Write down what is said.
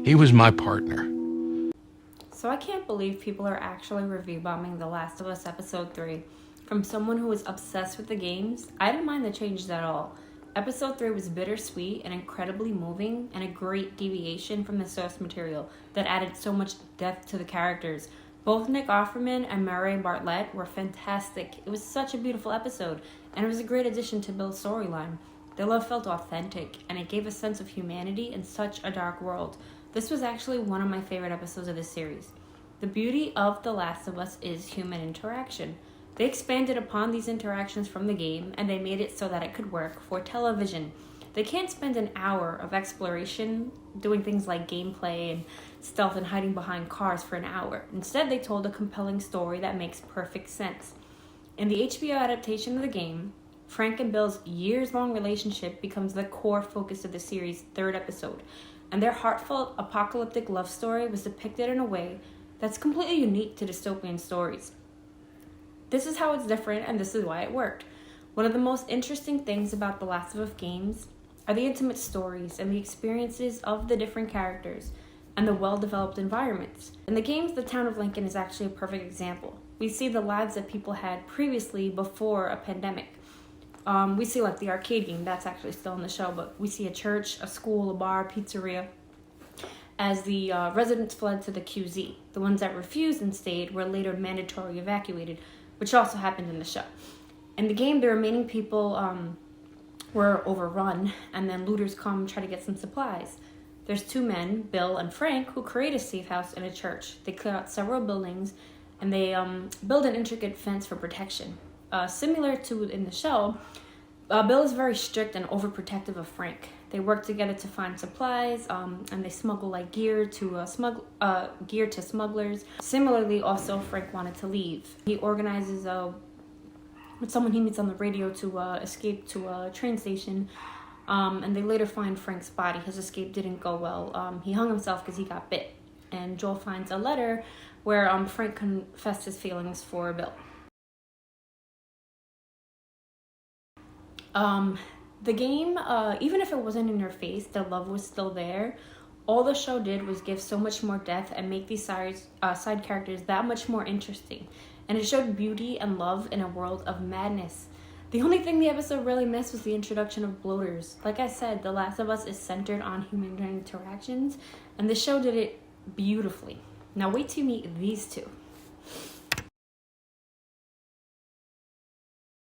He was my partner. So I can't believe people are actually review bombing The Last of Us Episode 3. From someone who was obsessed with the games, I didn't mind the changes at all. Episode 3 was bittersweet and incredibly moving, and a great deviation from the source material that added so much depth to the characters. Both Nick Offerman and Murray Bartlett were fantastic. It was such a beautiful episode, and it was a great addition to Bill's storyline. Their love felt authentic, and it gave a sense of humanity in such a dark world. This was actually one of my favorite episodes of the series. The beauty of The Last of Us is human interaction. They expanded upon these interactions from the game, and they made it so that it could work for television. They can't spend an hour of exploration doing things like gameplay and stealth and hiding behind cars for an hour. Instead, they told a compelling story that makes perfect sense. In the HBO adaptation of the game, Frank and Bill's years-long relationship becomes the core focus of the series' third episode, and their heartfelt apocalyptic love story was depicted in a way that's completely unique to dystopian stories. This is how it's different, and this is why it worked. One of the most interesting things about The Last of Us games are the intimate stories and the experiences of the different characters and the well-developed environments. In the games, the town of Lincoln is actually a perfect example. We see the lives that people had previously before a pandemic. We see like the arcade game, that's actually still in the show, but we see a church, a school, a bar, pizzeria, as the residents fled to the QZ. The ones that refused and stayed were later mandatory evacuated, which also happened in the show. In the game, the remaining people were overrun, and then looters come try to get some supplies. There's two men, Bill and Frank, who create a safe house in a church. They clear out several buildings, and they build an intricate fence for protection. Similar to in the show, Bill is very strict and overprotective of Frank. They work together to find supplies, and they smuggle like gear to smugglers. Similarly, also Frank wanted to leave. He organizes with someone he meets on the radio to escape to a train station, and they later find Frank's body. His escape didn't go well. He hung himself because he got bit. And Joel finds a letter where Frank confessed his feelings for Bill. The game, even if it wasn't in your face, the love was still there. All the show did was give so much more depth and make these side characters that much more interesting. And it showed beauty and love in a world of madness. The only thing the episode really missed was the introduction of bloaters. Like I said, The Last of Us is centered on human interactions, and the show did it beautifully. Now wait till you meet these two.